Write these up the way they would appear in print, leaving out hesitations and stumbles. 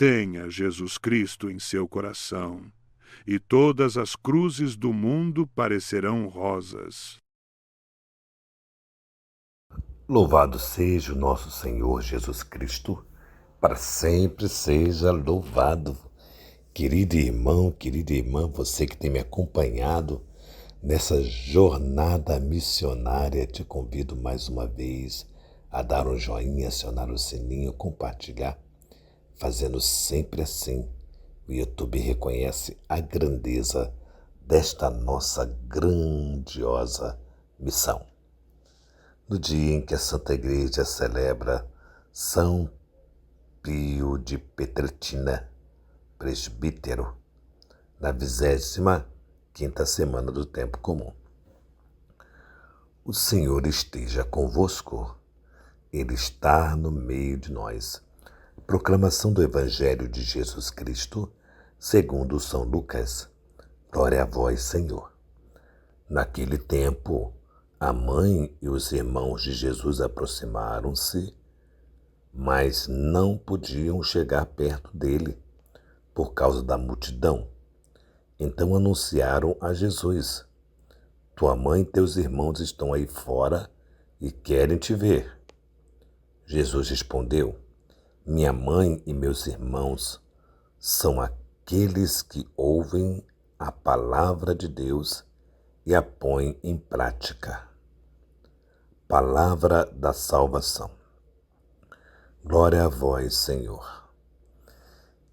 Tenha Jesus Cristo em seu coração, e todas as cruzes do mundo parecerão rosas. Louvado seja o nosso Senhor Jesus Cristo, para sempre seja louvado. Querido irmão, querida irmã, você que tem me acompanhado nessa jornada missionária, te convido mais uma vez a dar um joinha, acionar o sininho, compartilhar, fazendo sempre assim. O YouTube reconhece a grandeza desta nossa grandiosa missão. No dia em que a Santa Igreja celebra São Pio de Pietrelcina, presbítero, na 25ª semana do Tempo Comum. O Senhor esteja convosco, Ele está no meio de nós. Proclamação do Evangelho de Jesus Cristo, segundo São Lucas. Glória a vós, Senhor. Naquele tempo, a mãe e os irmãos de Jesus aproximaram-se, mas não podiam chegar perto dele por causa da multidão. Então anunciaram a Jesus: tua mãe e teus irmãos estão aí fora e querem te ver. Jesus respondeu: minha mãe e meus irmãos são aqueles que ouvem a palavra de Deus e a põem em prática. Palavra da salvação. Glória a vós, Senhor.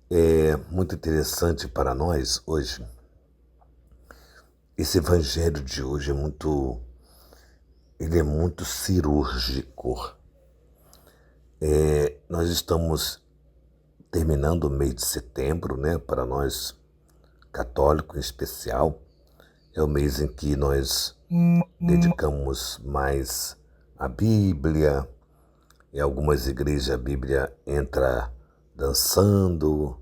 É muito interessante para nós hoje. Esse evangelho de hoje ele é muito cirúrgico. Nós estamos terminando o mês de setembro, né? Para nós católicos em especial, é o mês em que nós dedicamos mais à Bíblia. Em algumas igrejas a Bíblia entra dançando,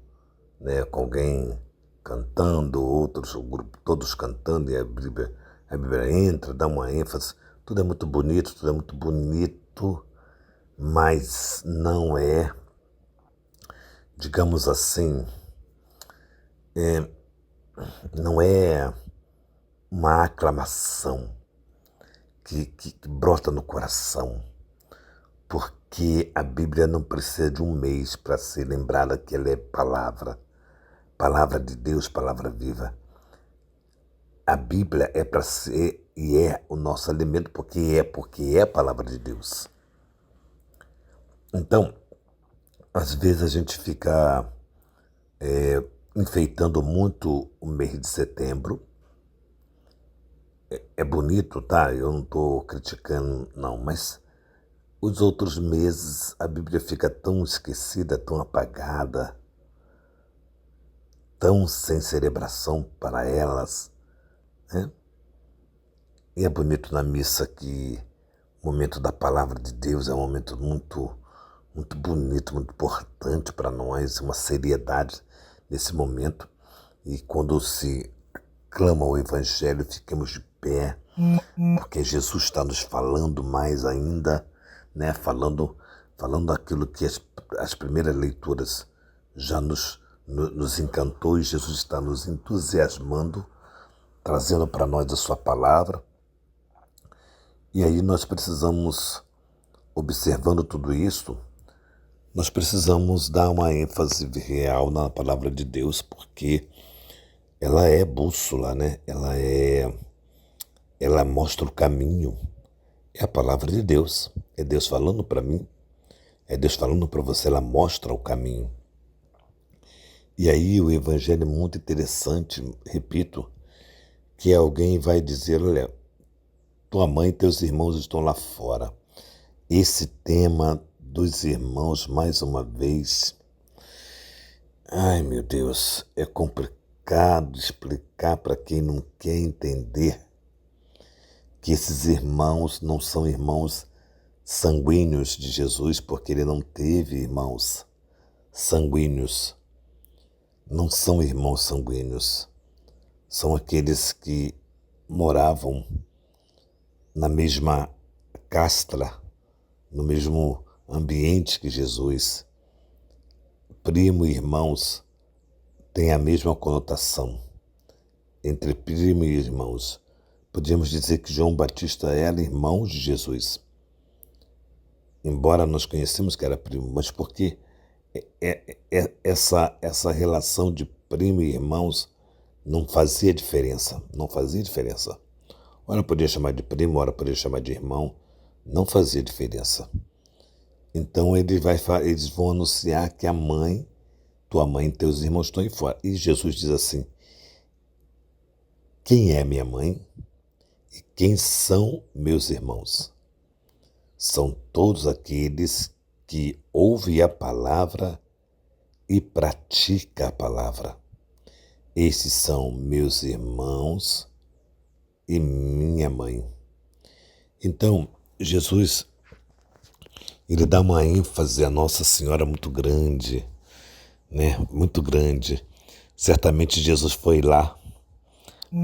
né, com alguém cantando, outros, o grupo todos cantando, e a Bíblia entra, dá uma ênfase. Tudo é muito bonito, mas não é, digamos assim, não é uma aclamação que brota no coração, porque a Bíblia não precisa de um mês para ser lembrada que ela é palavra de Deus, palavra viva. A Bíblia é para ser e é o nosso alimento porque é a palavra de Deus. Então, às vezes a gente fica enfeitando muito o mês de setembro. É bonito, tá? Eu não estou criticando, não, mas os outros meses a Bíblia fica tão esquecida, tão apagada, tão sem celebração para elas, né? E é bonito na missa que o momento da palavra de Deus é um momento muito bonito, muito importante para nós, uma seriedade nesse momento. E quando se clama o Evangelho, fiquemos de pé, porque Jesus está nos falando mais ainda, né? Falando aquilo que as primeiras leituras já nos encantou, e Jesus está nos entusiasmando, trazendo para nós a sua palavra. E aí nós precisamos, observando tudo isso, nós precisamos dar uma ênfase real na palavra de Deus, porque ela é bússola, né? Ela mostra o caminho. É a palavra de Deus. É Deus falando para mim, é Deus falando para você, ela mostra o caminho. E aí o evangelho é muito interessante, repito, que alguém vai dizer: olha, tua mãe e teus irmãos estão lá fora. Esse tema dos irmãos, mais uma vez, ai meu Deus, é complicado explicar para quem não quer entender que esses irmãos não são irmãos sanguíneos de Jesus, porque ele não teve irmãos sanguíneos. Não são irmãos sanguíneos, são aqueles que moravam na mesma castra, no mesmo ambiente que Jesus, primo e irmãos têm a mesma conotação. Entre primo e irmãos, podemos dizer que João Batista era irmão de Jesus. Embora nós conhecemos que era primo, mas porque essa relação de primo e irmãos não fazia diferença. Ora podia chamar de primo, ora podia chamar de irmão, não fazia diferença. Então eles vão anunciar que tua mãe e teus irmãos estão aí fora. E Jesus diz assim: quem é minha mãe e quem são meus irmãos? São todos aqueles que ouvem a palavra e praticam a palavra. Esses são meus irmãos e minha mãe. Então, Jesus, ele dá uma ênfase à Nossa Senhora muito grande, né? Muito grande. Certamente Jesus foi lá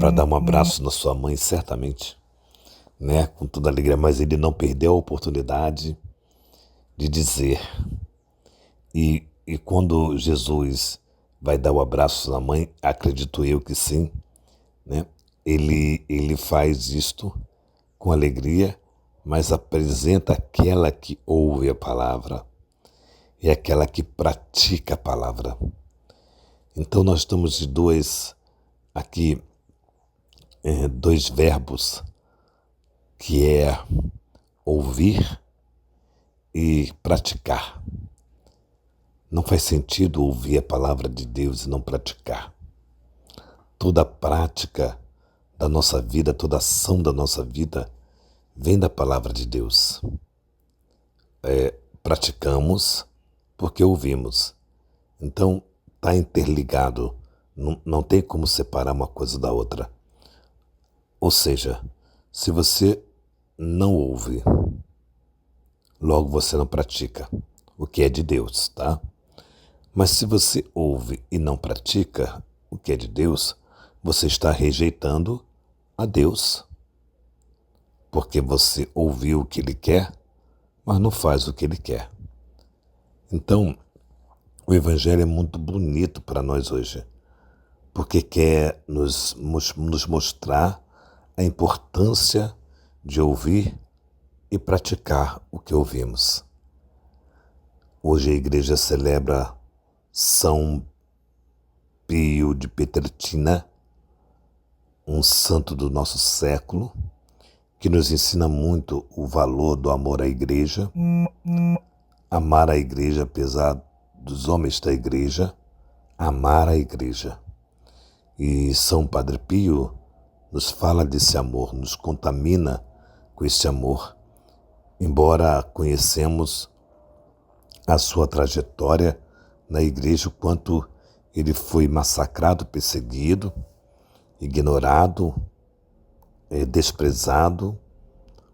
para dar um abraço na sua mãe, certamente, né? Com toda alegria, mas ele não perdeu a oportunidade de dizer. E quando Jesus vai dar o abraço na mãe, acredito eu que sim, né? Ele faz isto com alegria, mas apresenta aquela que ouve a palavra e aquela que pratica a palavra. Então nós estamos de dois verbos, que é ouvir e praticar. Não faz sentido ouvir a palavra de Deus e não praticar. Toda prática da nossa vida, toda ação da nossa vida vem da palavra de Deus. Praticamos porque ouvimos. Então, está interligado. Não tem como separar uma coisa da outra. Ou seja, se você não ouve, logo você não pratica o que é de Deus, tá? Mas se você ouve e não pratica o que é de Deus, você está rejeitando a Deus. Porque você ouviu o que Ele quer, mas não faz o que Ele quer. Então, o Evangelho é muito bonito para nós hoje, porque quer nos mostrar a importância de ouvir e praticar o que ouvimos. Hoje a igreja celebra São Pio de Pietrelcina, um santo do nosso século, que nos ensina muito o valor do amor à igreja, amar a igreja apesar dos homens da igreja, amar a igreja. E São Padre Pio nos fala desse amor, nos contamina com esse amor, embora conhecemos a sua trajetória na igreja, o quanto ele foi massacrado, perseguido, ignorado, desprezado,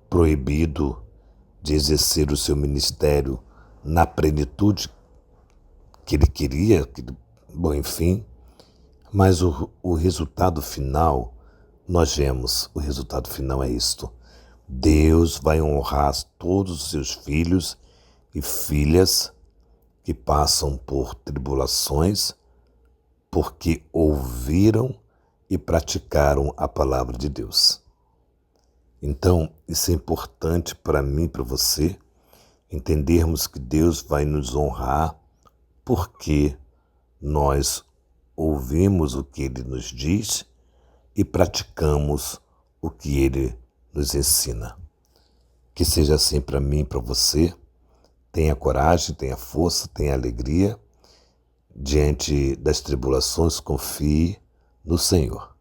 proibido de exercer o seu ministério na plenitude que ele queria, enfim. Mas o resultado final, nós vemos, o resultado final é isto: Deus vai honrar todos os seus filhos e filhas que passam por tribulações porque ouviram e praticaram a palavra de Deus. Então, isso é importante para mim e para você, entendermos que Deus vai nos honrar porque nós ouvimos o que Ele nos diz e praticamos o que Ele nos ensina. Que seja assim para mim e para você. Tenha coragem, tenha força, tenha alegria. Diante das tribulações, confie no Senhor.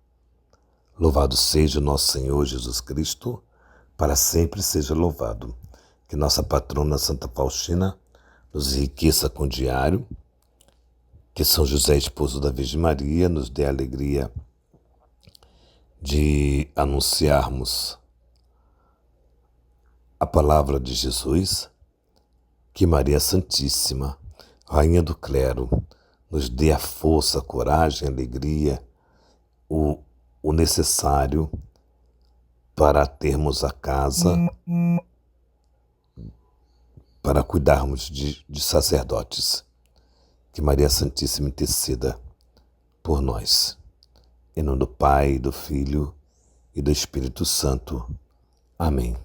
Louvado seja o nosso Senhor Jesus Cristo, para sempre seja louvado. Que nossa patrona Santa Faustina nos enriqueça com o diário. Que São José, esposo da Virgem Maria, nos dê a alegria de anunciarmos a palavra de Jesus. Que Maria Santíssima, Rainha do Clero, nos dê a força, a coragem, a alegria, o necessário para termos a casa, para cuidarmos de sacerdotes. que Maria Santíssima interceda por nós. Em nome do Pai, do Filho e do Espírito Santo. Amém.